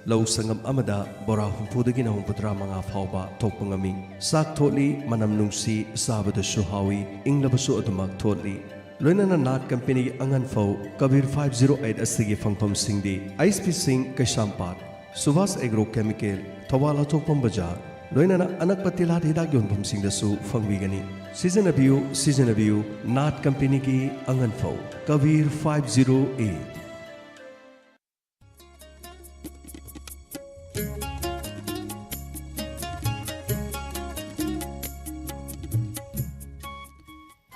ꯂꯧ ꯁꯪꯒꯝ ꯑꯃꯗ ꯕꯣꯔꯥ 70-85 ꯐꯥꯎꯕ ꯊꯣꯛꯄ ꯉꯝꯃꯤ꯫ ꯆꯥꯛ ꯊꯣꯠꯂꯤ, ꯃꯅꯝ ꯅꯨꯡꯁꯤ, ꯆꯥꯕꯗꯁꯨ ꯍꯥꯎꯏ, ꯏꯪꯂꯕꯁꯨ ꯑꯗꯨꯃꯛ ꯊꯣꯠꯂꯤ꯫ ꯂꯣꯏꯅꯅ ꯅꯥꯠ ꯀꯝꯄꯦꯅꯤꯒꯤ ꯑꯉꯟ ꯐꯧ ꯀꯕꯤꯔ 508 ꯑꯁꯤꯒꯤ ꯐꯪꯐꯝꯁꯤꯡꯗꯤ ꯑꯩꯆ.ꯄꯤ. ꯁꯤꯡ ꯀꯩꯁꯥꯝꯄꯥꯠ, ꯁꯨꯕꯥꯁ ꯑꯦꯒ꯭ꯔꯣ ꯀꯦꯃꯤꯀꯦꯜ, ꯊꯧꯕꯥꯜ ꯑꯊꯣꯛꯄꯝ ꯕꯖꯥꯔ, ꯂꯣꯏꯅꯅ ꯑꯅꯛꯄ ꯇꯤꯜꯍꯥꯠ ꯍꯤꯗꯥꯛ ꯌꯣꯟꯐꯝꯁꯤꯡꯗꯁꯨ ꯐꯪꯕꯤꯒꯅꯤ꯫ ꯁꯤꯖꯤꯟꯅꯕꯤꯌꯨ ꯅꯥꯠ ꯀꯝꯄꯦꯅꯤꯒꯤ ꯑꯉꯟ ꯐꯧ ꯀꯕꯤꯔ 508꯫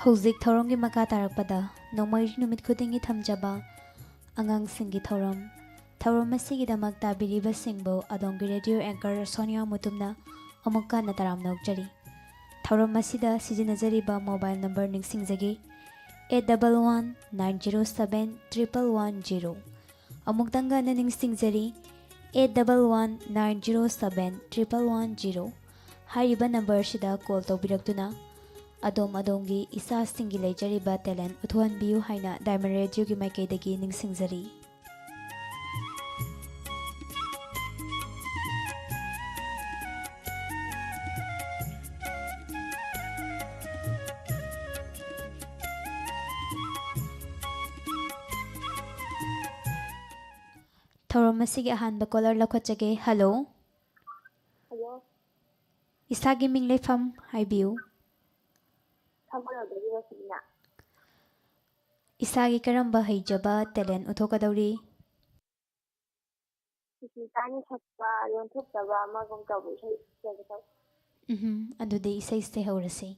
ꯍꯧꯖꯤꯛ ꯊꯧꯔꯝꯒꯤ ꯃꯈꯥ ꯇꯥꯔꯛꯄꯗ ꯅꯣꯡꯃꯥꯏꯖꯤꯡ ꯅꯨꯃꯤꯠ ꯈꯨꯗꯤꯡꯒꯤ ꯊꯝꯖꯕ ꯑꯉꯥꯡꯁꯤꯡꯒꯤ ꯊꯧꯔꯝ ꯑꯁꯤꯒꯤꯗꯃꯛ ꯇꯥꯕꯤꯔꯤꯕꯁꯤꯡꯕꯨ ꯑꯗꯣꯝꯒꯤ ꯔꯦꯗꯤꯑꯣ ꯑꯦꯡꯀꯔ ꯁꯣꯅꯤꯌꯥ ꯃꯨꯇꯨꯝꯅ ꯑꯃꯨꯛ ꯍꯟꯅ ꯇꯔꯥꯝꯅ ꯑꯣꯛꯆꯔꯤ꯫ ꯊꯧꯔꯝ ꯑꯁꯤꯗ ꯁꯤꯖꯤꯟꯅꯖꯔꯤꯕ ꯃꯣꯕꯥꯏꯜ ꯅꯝꯕꯔ ꯅꯤꯡꯁꯤꯡꯖꯒꯦ: 8119071110꯫ ꯑꯃꯨꯛꯇꯪꯒ ꯍꯟꯅ ꯅꯤꯡꯁꯤꯡꯖꯔꯤ: 8119071110꯫ ꯍꯥꯏꯔꯤꯕ ꯅꯝꯕꯔꯁꯤꯗ ꯀꯣꯜ ꯇꯧꯕꯤꯔꯛꯇꯨꯅ ꯑꯗꯣꯝꯒꯤ ꯏꯆꯥꯁꯤꯡꯒꯤ ꯂꯩꯖꯔꯤꯕ ꯇꯦꯂꯦꯟ ꯎꯠꯊꯣꯛꯍꯟꯕꯤꯌꯨ ꯍꯥꯏꯅ ꯗꯥꯏꯃꯟ ꯔꯦꯗꯤꯑꯣꯒꯤ ꯃꯥꯏꯀꯩꯗꯒꯤ ꯅꯤꯡꯁꯤꯡꯖꯔꯤ꯫ ꯊꯧꯔꯝ ꯑꯁꯤꯒꯤ ꯑꯍꯥꯟꯕ ꯀꯣꯂꯔ ꯂꯧꯈꯠꯆꯒꯦ꯫ ꯍꯜꯂꯣ꯫ ꯍꯜꯂꯣ꯫ ꯏꯁꯥꯒꯤ ꯃꯤꯡ ꯂꯩꯐꯝ ꯍꯥꯏꯕꯤꯌꯨ꯫ ꯊꯧꯒꯜꯗꯒꯤ ꯔꯣꯁꯤꯕꯤꯅꯥ꯫ ꯏꯁꯥꯒꯤ ꯀꯔꯝꯕ ꯍꯩꯖꯕ ꯇꯦꯂꯦꯟ ꯎꯠꯊꯣꯛꯀꯗꯧꯔꯤ? ꯏꯁꯩ ꯇꯥꯅꯤ ꯁꯛꯄ ꯂꯣꯟꯊꯣꯛꯇꯕ ꯑꯃꯒꯨꯝ ꯇꯧꯕ ꯏꯁꯩ ꯁꯛꯆꯒꯦ ꯇꯧꯕ꯫ ꯑꯗꯨꯗꯤ ꯏꯁꯩꯁꯦ ꯍꯧꯔꯁꯤ꯫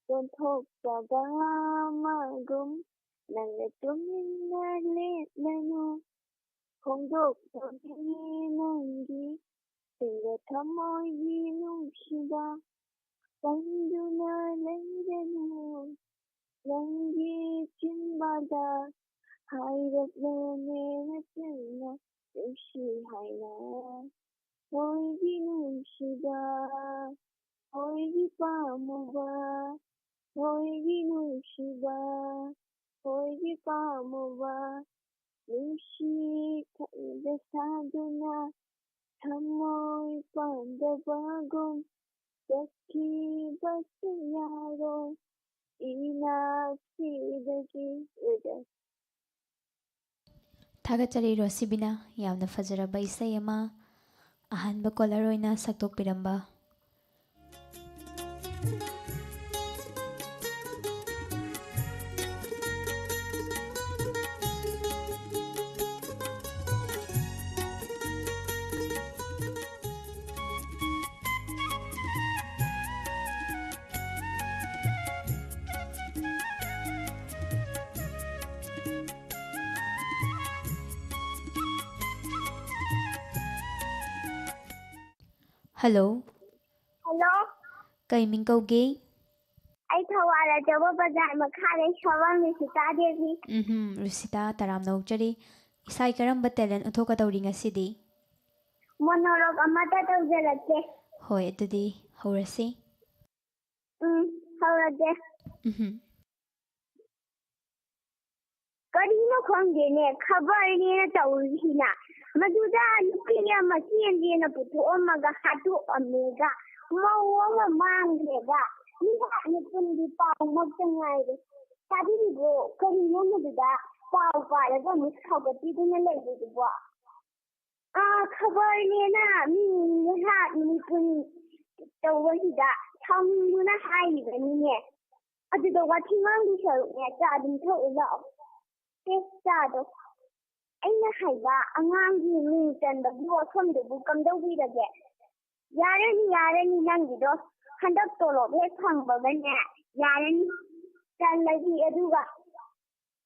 ꯂꯣꯟꯊꯣꯛꯇꯕ ꯑꯃꯒꯨꯝ ꯅꯪꯅ ꯇꯨꯃꯤꯟꯅ ꯂꯦꯞꯂꯅꯨ, ꯐꯣꯡꯗꯣꯛꯇꯣꯔꯤꯅꯤ ꯅꯪꯒꯤ ꯁꯤꯡꯒ ꯊꯃꯣꯏꯒꯤ ꯅꯨꯡꯁꯤꯕ, ꯄꯟꯗꯨꯅ ꯂꯩꯔꯅꯨ ꯅꯪꯒꯤ ꯆꯤꯟꯕꯥꯗ, ꯍꯥꯏꯔꯛꯂꯣꯅꯦ ꯅꯆꯤꯟꯅ ꯅꯨꯡꯁꯤ ꯍꯥꯏꯅ, ꯍꯣꯏꯒꯤ ꯅꯨꯡꯁꯤꯕ, ꯍꯣꯏꯒꯤ ꯄꯥꯝꯃꯨꯕ, ꯍꯣꯏꯒꯤ ꯅꯨꯡꯁꯤꯕ, ꯍꯣꯏꯒꯤ ꯄꯥꯝꯃꯨꯕ, ꯅꯨꯡꯁꯤ ꯈꯪꯗ ꯁꯥꯗꯨꯅ ꯊꯃꯣꯏ ꯄꯥꯟꯗꯕꯒꯨꯝ ꯆꯠꯈꯤꯕꯁꯨ ꯌꯥꯔꯣꯏ ꯏꯅꯥꯛꯁꯤꯗꯒꯤ꯫ ꯊꯥꯒꯠꯆꯔꯤ ꯔꯣꯁꯤꯕꯤꯅꯥ, ꯌꯥꯝꯅ ꯐꯖꯔꯕ ꯏꯁꯩ ꯑꯃ ꯑꯍꯥꯟꯕ ꯀꯣꯂꯔ ꯑꯣꯏꯅ ꯁꯛꯇꯣꯛꯄꯤꯔꯝꯕ꯫ ꯍꯜꯂꯣ꯫ ꯍꯜꯂꯣ꯫ ꯀꯩ ꯃꯤꯡ ꯀꯧꯒꯦ? ꯑꯩ ꯊꯧꯕꯥꯜ ꯑꯆꯧꯕ ꯕꯖꯥꯔ ꯃꯈꯥꯗꯩ ꯁꯣꯕꯝ ꯔꯤꯁꯤꯇꯥ ꯗꯦꯕꯤ꯫ ꯔꯤꯁꯤꯇꯥ, ꯇꯔꯥꯝꯅ ꯑꯣꯛꯆꯔꯤ꯫ ꯏꯁꯥꯒꯤ ꯀꯔꯝꯕ ꯇꯦꯂꯦꯟ ꯎꯠꯊꯣꯛꯀꯗꯧꯔꯤ ꯉꯁꯤꯗꯤ? ꯃꯣꯅꯣꯔꯣꯛ ꯑꯃꯇ ꯇꯧꯖꯔꯛꯀꯦ꯫ ꯍꯣꯏ, ꯑꯗꯨꯗꯤ ꯍꯧꯔꯁꯤ꯫ ꯍꯧꯔꯒꯦ꯫ ꯀꯔꯤꯅꯣ ꯈꯪꯗꯦꯅꯦ, ꯈꯕꯔꯅꯦꯅ ꯇꯧꯔꯤꯁꯤꯅ ꯃꯗꯨꯗ ꯅꯨꯄꯤ ꯑꯃ ꯆꯦꯟꯒꯦꯅ ꯄꯨꯊꯣꯛꯑꯝꯃꯒ ꯍꯥꯠꯇꯣꯛꯑꯝꯃꯦꯒ, ꯃꯧ ꯑꯃ ꯃꯥꯡꯈ꯭ꯔꯦꯒ, ꯃꯤꯍꯥꯠ ꯃꯤꯄꯨꯟꯒꯤ ꯄꯥꯎꯃꯛꯇ ꯉꯥꯏꯔꯦ꯫ ꯇꯥꯕꯤꯔꯤꯕꯣ? ꯀꯔꯤꯅꯣ ꯃꯗꯨꯗ ꯄꯥꯎ ꯄꯥꯔꯒ ꯑꯃꯨꯛ ꯁꯧꯒꯠꯄꯤꯗꯨꯅ ꯂꯩꯔꯤꯗꯨꯕꯣ? ꯈꯕꯔꯅꯦꯅ ꯃꯤ ꯃꯤꯍꯥꯠ ꯃꯤꯄꯨꯟ ꯇꯧꯕꯁꯤꯗ ꯁꯥꯎꯅꯤꯡꯗꯨꯅ ꯍꯥꯏꯔꯤꯕꯅꯤꯅꯦ꯫ ꯑꯗꯨꯗ ꯋꯥꯊꯤ ꯉꯥꯡꯕꯒꯤ ꯁꯔꯨꯛꯅꯦ ꯆꯥ ꯑꯗꯨꯝ ꯊꯛꯎ ꯂꯥꯛꯑꯣ꯫ ꯆꯥꯗꯣ꯫ ꯑꯩꯅ ꯍꯥꯏꯕ ꯑꯉꯥꯡꯒꯤ ꯃꯤꯡ ꯆꯟꯕꯒꯤ ꯋꯥꯐꯝꯗꯨꯕꯨ ꯀꯝꯗꯧꯕꯤꯔꯒꯦ? ꯌꯥꯔꯅꯤ ꯅꯪꯒꯤꯗꯣ, ꯍꯟꯗꯛ ꯇꯣꯂꯣꯞ ꯍꯦꯛ ꯐꯪꯕꯒꯅꯦ ꯌꯥꯔꯅꯤ, ꯆꯜꯂꯁꯤ ꯑꯗꯨꯒ꯫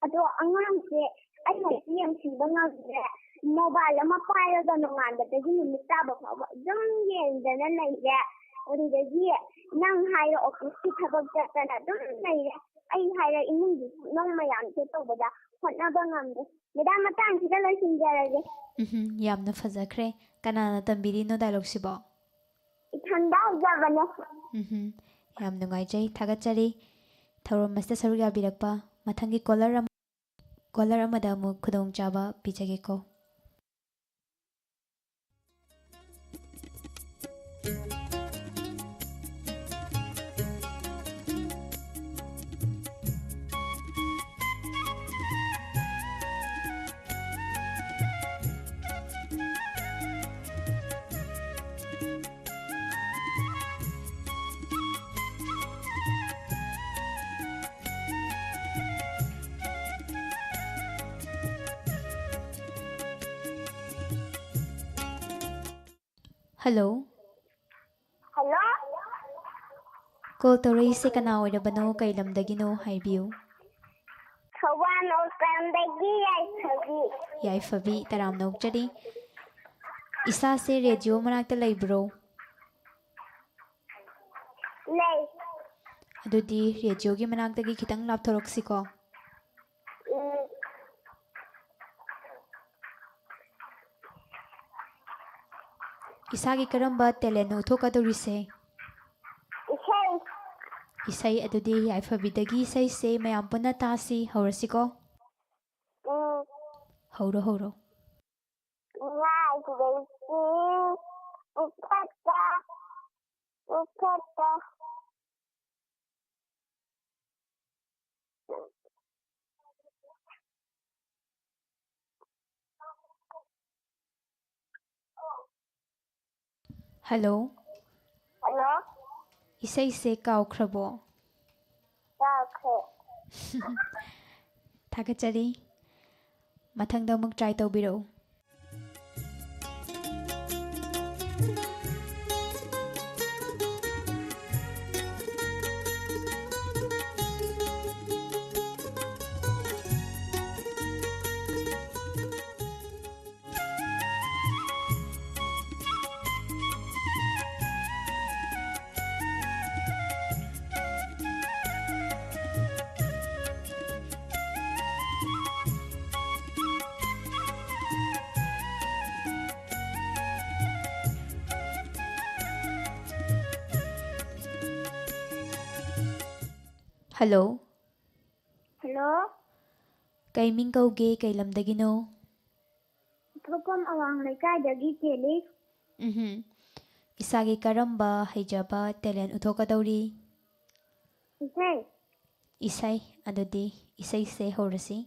ꯑꯗꯣ ꯑꯉꯥꯡꯁꯦ ꯑꯩꯅ ꯌꯦꯡꯁꯤꯟꯕ ꯉꯝꯗ꯭ꯔꯦ, ꯃꯣꯕꯥꯏꯜ ꯑꯃ ꯄꯥꯏꯔꯒ ꯅꯣꯡꯉꯥꯟꯕꯗꯒꯤ ꯅꯨꯃꯤꯠ ꯇꯥꯕ ꯐꯥꯎꯕ ꯑꯗꯨꯝ ꯌꯦꯡꯗꯅ ꯂꯩꯔꯦ꯫ ꯑꯗꯨꯗꯒꯤ ꯅꯪ ꯍꯥꯏꯔ ꯑꯣꯐꯤꯁꯀꯤ ꯊꯕꯛ ꯆꯠꯇꯅ ꯑꯗꯨꯝ ꯂꯩꯔꯦ, ꯑꯩ ꯍꯥꯏꯔ ꯏꯃꯨꯡꯒꯤ ꯅꯪ ꯃꯌꯥꯝꯁꯦ ꯇꯧꯕꯗ ꯍꯣꯠꯅꯕ ꯉꯝꯗꯦ꯫ ꯃꯦꯗꯥꯝ, ꯃꯇꯥꯡꯁꯤꯗ ꯂꯣꯏꯁꯤꯟꯖꯔꯒꯦ꯫ ꯌꯥꯝꯅ ꯐꯖꯈ꯭ꯔꯦ꯫ ꯀꯅꯥꯅ ꯇꯝꯕꯤꯔꯤꯅꯣ ꯗꯥꯏꯂꯣꯒꯁꯤꯕꯣ? ꯏꯊꯟꯗ ꯍꯧꯖꯕꯅꯦ꯫ ꯌꯥꯝ ꯅꯨꯡꯉꯥꯏꯖꯩ, ꯊꯥꯒꯠꯆꯔꯤ ꯊꯧꯔꯝ ꯑꯁꯤꯗ ꯁꯔꯨꯛ ꯌꯥꯕꯤꯔꯛꯄ꯫ ꯃꯊꯪꯒꯤ ꯀꯣꯂꯔ ꯑꯃꯗ ꯑꯃꯨꯛ ꯈꯨꯗꯣꯡꯆꯥꯕ ꯄꯤꯖꯒꯦꯀꯣ꯫ Hello Hello? ꯀꯣꯜ ꯇꯧꯔꯛꯏꯁꯦ ꯀꯅꯥ ꯑꯣꯏꯔꯕꯅꯣ ꯀꯩ ꯂꯝꯗꯒꯤꯅꯣ ꯍꯥꯏꯕꯤꯌꯨ Kawan Okamdagi Yaisabi. ꯌꯥꯏꯐꯕꯤ ꯇꯔꯥꯝꯅ ꯑꯣꯛꯆꯔꯤ ꯏꯁꯥꯁꯦ ꯔꯦꯗꯤꯑꯣ ꯃꯅꯥꯛꯇ ꯂꯩꯕ꯭ꯔꯣ Lay. ꯑꯗꯨꯗꯤ ꯔꯦꯗꯤꯑꯣꯒꯤ ꯃꯅꯥꯛꯇꯒꯤ ꯈꯤꯇꯪ ꯂꯥꯞꯊꯣꯔꯛꯁꯤꯀꯣ ꯏꯁꯥꯒꯤ ꯀꯔꯝꯕ ꯇꯦꯂꯦꯟꯅ ꯎꯠꯊꯣꯛꯀꯗꯧꯔꯤꯁꯦ Isay. ꯏꯁꯩ ꯑꯗꯨꯗꯤ ꯌꯥꯏꯐꯕꯤꯗꯒꯤ ꯏꯁꯩꯁꯦ ꯃꯌꯥꯝ ꯄꯨꯟꯅ ꯇꯥꯁꯤ ꯍꯧꯔꯁꯤꯀꯣ ꯍꯧꯔꯣ ꯍꯧꯔꯣ Ngai kudaisi. Ukata. Ukata. Hello Hello? ꯏꯁꯩꯁꯦ ꯀꯥꯎꯈ꯭ꯔꯕꯣ Okay. ꯊꯥꯒꯠꯆꯔꯤ ꯃꯊꯪꯗ ꯑꯃꯨꯛ ꯇ꯭ꯔꯥꯏ ꯇꯧꯕꯤꯔꯛꯎ ꯍꯜꯂꯣ Hello? ꯀꯩ ꯃꯤꯡ ꯀꯧꯒꯦ ꯀꯩ ꯂꯝꯗꯒꯤꯅꯣ Thupam awang leikaidagi cheli. ꯏꯁꯥꯒꯤ ꯀꯔꯝꯕ ꯍꯩꯖꯕ ꯇꯦꯂꯦꯟ ꯎꯠꯊꯣꯛꯀꯗꯧꯔꯤ Isay. ꯏꯁꯩ ꯑꯗꯨꯗꯤ ꯏꯁꯩꯁꯦ ꯍꯧꯔꯁꯤ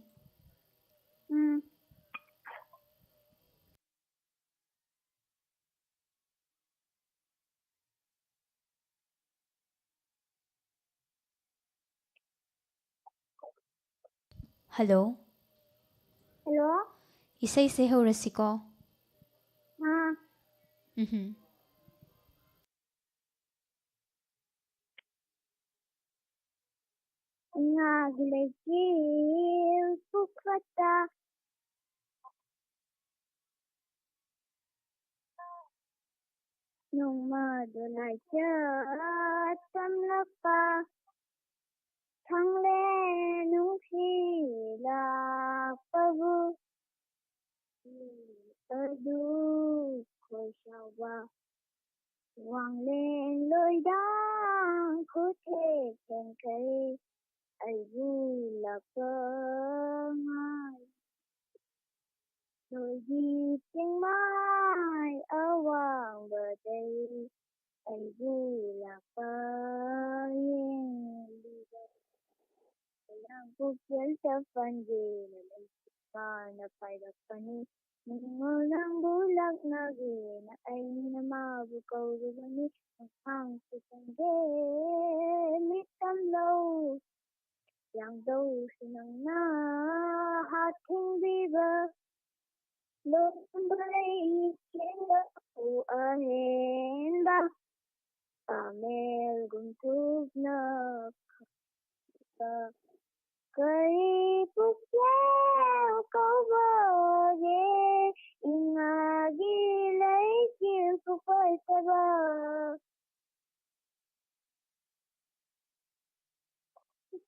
ꯍꯜꯂꯣ Hello? ꯏꯁꯩꯁꯦ ꯍꯧꯔꯁꯤꯀꯣ Ngagi leikil pukata. Nungmadu naija tamlapa. Thangle nungsila pabu. Adu khoshawa. Wanglen loidang kuthe kenkari. Aibu lapa ngai. Loidi tingmai awang badai. Aibu lapa yen. Yang kukil tafanje na pairapani. Nang bulak nage na ay namabu kaurubani. Ang kusangge mitam law. Yang daw sinang na hating biba. Lombay kila ko ahen ba. Amel guntug na ka. Kay pukyaw kawaye. Ingagi laikil kupay taba.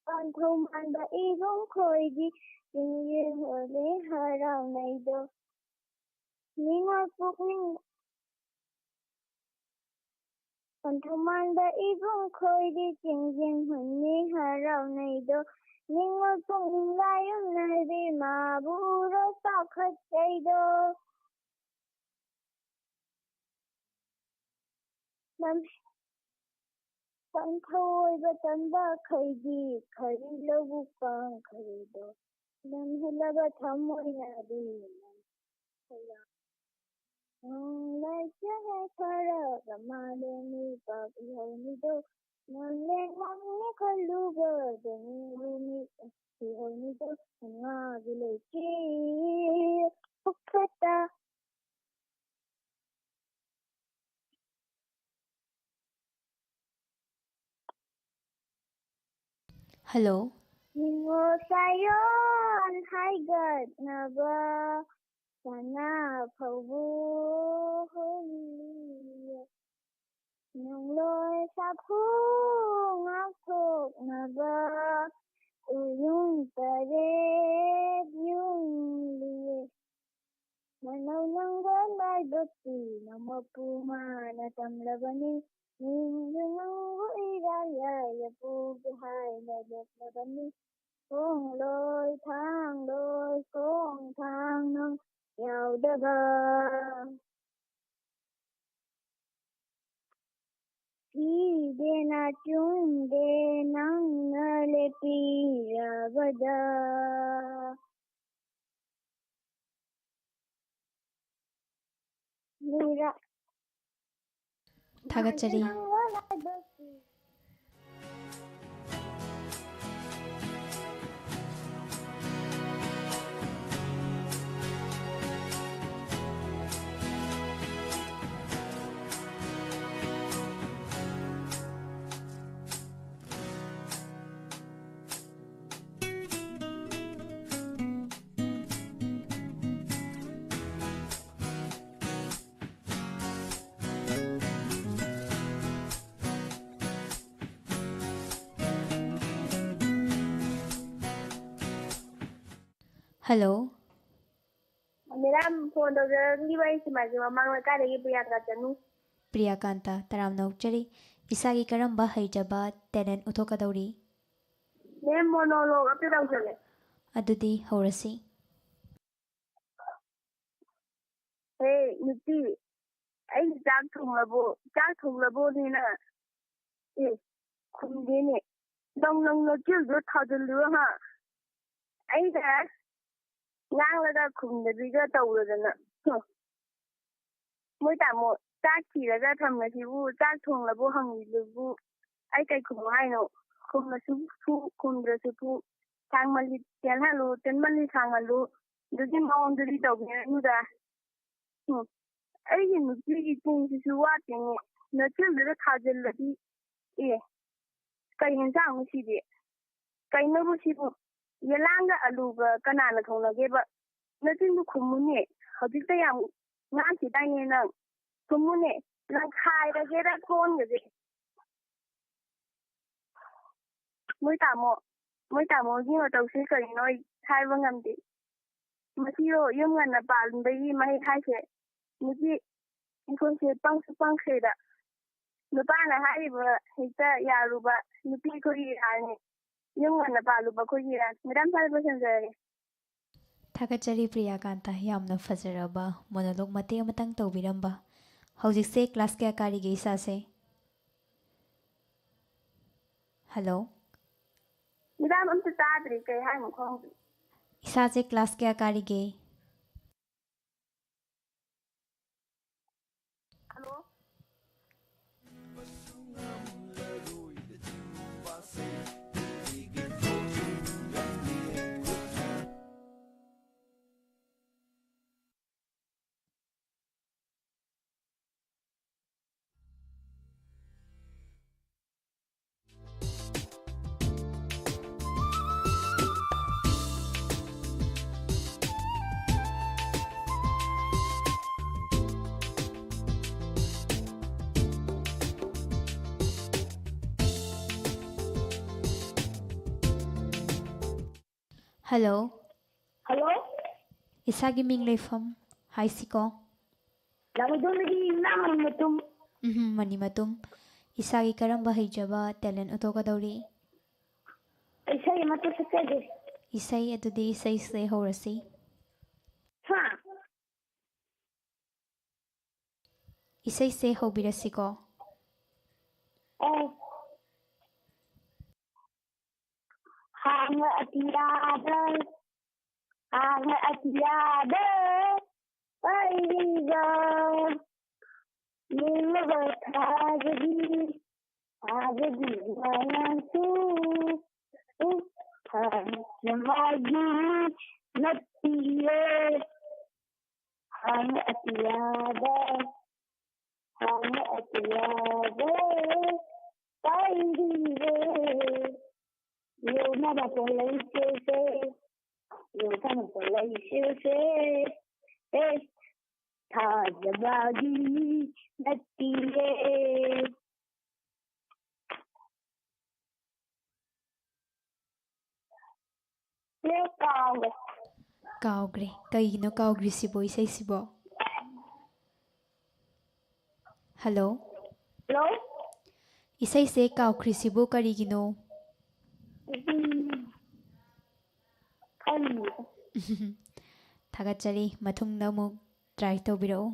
Panthuman ba igong khoigi. Tingin huli haraw na ido. Ningal pukning. Panthuman ba igong khoigi. Tingin huli haraw na ido. Ningal pukning layong nalbi. Maburo sakhat sa ido. Panthoy ba tamba khoigi. Khari labukang kharido. Namhilaba thamoy na di. Laisya hai khara ramale ni papi hai ni do. Nalle mamni khaluga dani rumi hai ni do. Nga gile ki pukata. Hello. Ningo sayon haigat na ba sana paubu huli nung loy sa phung akok na ba uyung taret yung liye manaw nang ganay bati na mapuma na tamlabani ninyo nang uiraya yapu buhay na labani Kong lôi kong thang nông giàu đơ bờ Ki de na chung de nang le pi ra bada Mira Thagachari. Hello. Madam phone to the device ma mang ka de priya ka chanu Priyakanta taram nokchari. Isagi karamba haijaba talent uthokadauri. ne monologue apte daw chale Adudi horasi. hey nuti ai jak thong labo ni na eh khum de ne dong nang no chil do thadul lu ha ai da ngang la da khum de bi ga taw la na moi ta mo chak thi la ga tham na si bu chak thong labo hang lu bu ai kai khum hai no khum na su fu khum de su fu thang mali ten ha lu ten mali thang lu du ji mong du ri taw ne nu da ai nu ji pung si su wa tin na chil de thadul la di eh kai hin sang si de kai na bu si bu yelang ga alu ga kana na thong la ge ba na tin bu khum ne hojik ta yam nga si dai ne na khum ne na khai da ge da khon ge moi ta mo ji ma taw si kai noi khai ba ngam de ma si ro yum ga na pa lun bai ma hai khai se mu ji ko se pang se da nu pa na hai ba hita ya ru ba nu pi ko ri ha ne yum ga na pa lu ba ko ri ra madam sai ba san jare Thagachari Priyakanta yamna fazaraba monologue mate amatang tawbiramba. Hojikse class kaya karige isase. Hello. madam am ta dri kai hai mo khong Isase class kaya karige. hello Hello. hello Isagi ming leifam. Hi siko. lamu do mi na ma mutum Manimatum. Isagi karamba haijaba talent uthokadauri. ai sai ma to sa de Isai adudi isai se horasi. ha Isai se hobirasiko. eh hang atiada ai ga ni ma ba tha ji na su ha jamagi natiye hang atiada ai Yêu nó đã có lấy siêu xê yêu ta nó có lấy siêu xê ê thà giờ bao đi đất đi nếu còn Kaugre. Kaigino kaugre sibo isay sibo. Hello? hello Isay se kaugre sibo karigino. không Thagachari mathung na muk try tobiro.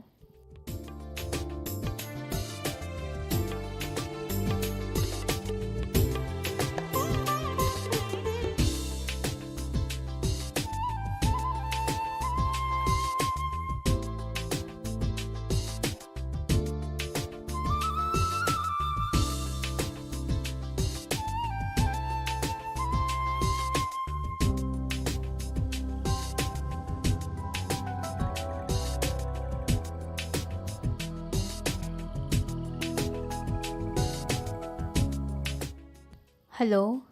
Hello?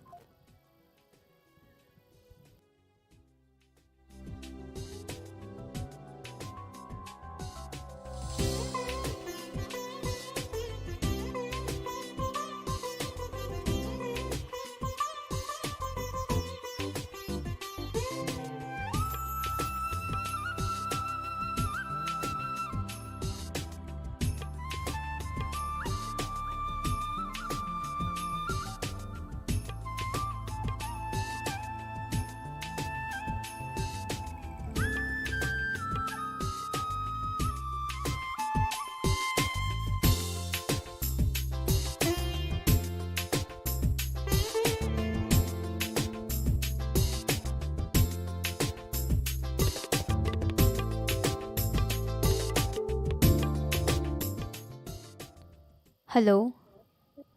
Hello?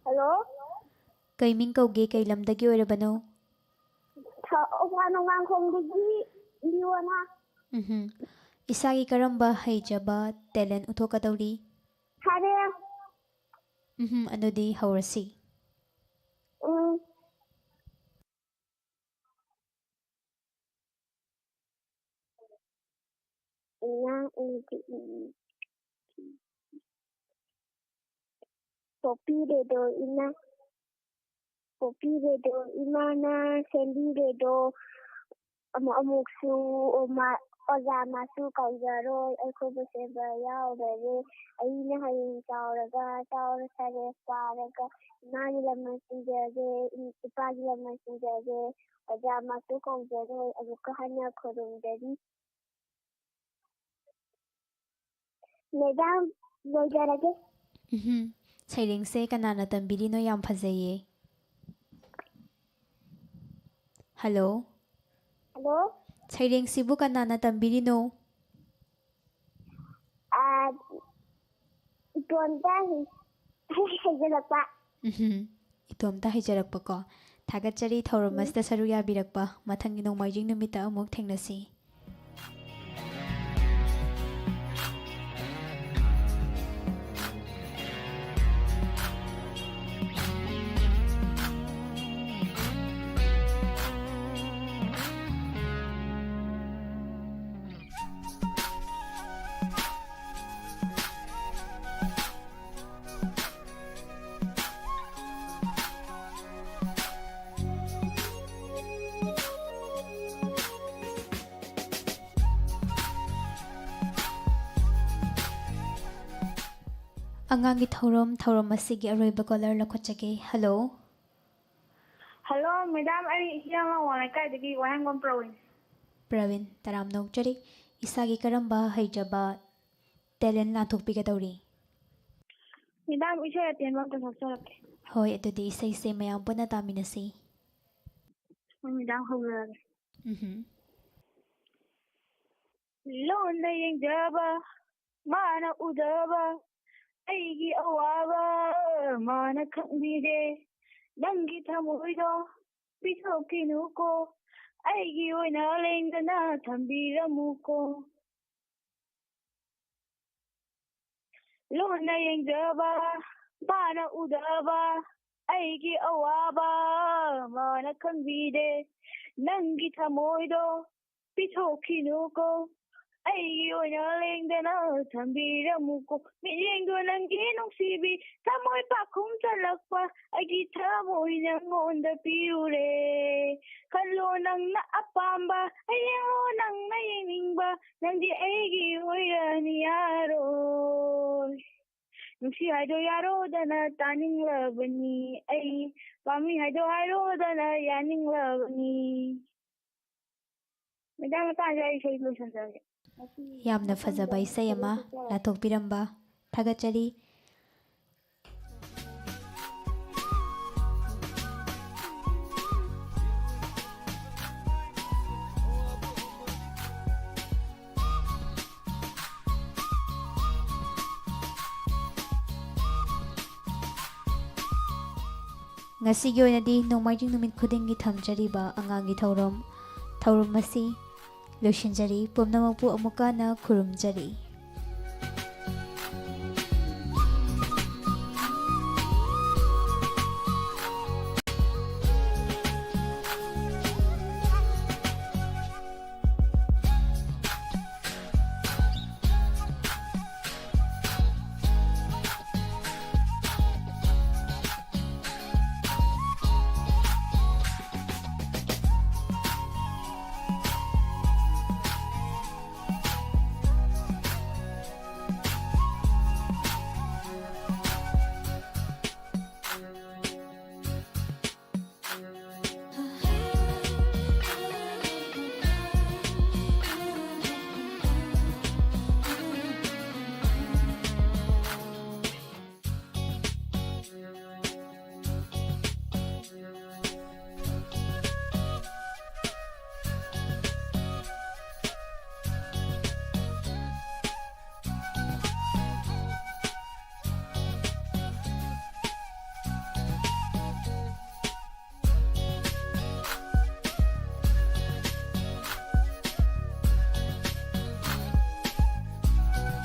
hello Kay ming kauge kay lamdagi orabano? thở opa ngang không đi yêu na Isagi karamba haijaba talent uthokadawri? hare Anodi haurasi. ngang Poppy Redo Imana Sandy Redo Amuksu Oza Masu Kaujaro Ekobuseba Yaubere Aina Hayin Sauraga Saur Sare Saraga Nani Lamasijade Ipagi Lamasijade Oza Masu Kaujaro Abukahanya Kurundari Madam Lojarage Sailing se kanana tambiri no yam fazaye. Hello? hello Sailing sibu kanana tambiri no? Itonda Hajalapa Itomta hijarakpa ko. Thagachari thauramasta saru yabirakpa. Mathangi nongmaijing numita amuk thengnasi. Angangi thauram asigi aroiba caller lakhotchage. Hello? hello madam I yang wana kai dagi wahangom province Pravin taram nokchari. Isagi karamba haijaba talent lanthokpigadawri? madam isha atenwa ta saksarak Hoi adudi isay se mayam puna taminasi. madam hawra Londa yengjaba mana udaba aigi awaba mana khambide dangi thamoido pithokinuko aigi oina lengdana thambiramuko Londa yengjaba mana udaba ꯑꯩꯒꯤ ꯑꯋꯥꯕ ꯃꯥꯅ ꯈꯪꯕꯤꯗꯦ ꯅꯪꯒꯤ ꯊꯃꯣꯏꯗꯣ ꯄꯤꯊꯣꯛꯈꯤꯅꯨꯀꯣ ꯑꯩꯒꯤ ꯑꯣꯏꯅ ꯂꯦꯡꯗꯅ ꯊꯝꯕꯤꯔꯝꯃꯨꯀꯣ ꯃꯤꯠꯌꯦꯡꯗꯣ ꯅꯪꯒꯤ ꯅꯨꯡꯁꯤꯕꯤ ꯊꯃꯣꯏ ꯄꯥꯈꯨꯝ ꯆꯜꯂꯛꯄ ꯑꯩꯒꯤ ꯊꯃꯣꯏ ꯅꯪꯉꯣꯟꯗ ꯄꯤꯔꯨꯔꯦ ꯈꯜꯂꯣ ꯅꯪꯅ ꯑꯄꯥꯝꯕ ꯌꯦꯡꯂꯣ ꯅꯪꯅ ꯌꯦꯡꯅꯤꯡꯕ ꯅꯪꯗꯤ ꯑꯩꯒꯤ ꯑꯣꯏꯔꯅꯤ ꯌꯥꯔꯣꯏ ꯅꯨꯡꯁꯤ ꯍꯥꯏꯗꯣ ꯌꯥꯔꯣꯗꯅ ꯇꯥꯅꯤꯡꯂꯕꯅꯤ ꯑꯩ ꯄꯥꯝꯃꯤ ꯍꯥꯏꯗꯣ ꯍꯥꯏꯔꯣꯗꯅ ꯌꯥꯅꯤꯡꯂꯕꯅꯤ ꯃꯦꯗꯥꯝ ꯃꯇꯥꯡꯁꯦ ꯑꯩ ꯏꯁꯩ ꯂꯣꯏꯁꯟꯖꯔꯒꯦ ꯌꯥꯝꯅ ꯐꯖꯕ ꯏꯁꯩ ꯑꯃ ꯂꯥꯊꯣꯛꯄꯤꯔꯝꯕ ꯊꯥꯒꯠꯆꯔꯤ ꯉꯁꯤꯒꯤ ꯑꯣꯏꯅꯗꯤ ꯅꯣꯡꯃꯥꯏꯖꯤꯡ ꯅꯨꯃꯤꯠ ꯈꯨꯗꯤꯡꯒꯤ ꯊꯝꯖꯔꯤꯕ ꯑꯉꯥꯡꯒꯤ ꯊꯧꯔꯝ ꯑꯁꯤ ꯂꯣꯏꯁꯤꯟꯖꯔꯤ ꯄꯨꯝꯅꯃꯛꯄꯨ ꯑꯃꯨꯛꯀ ꯍꯟꯅ ꯈꯨꯔꯨꯝꯖꯔꯤ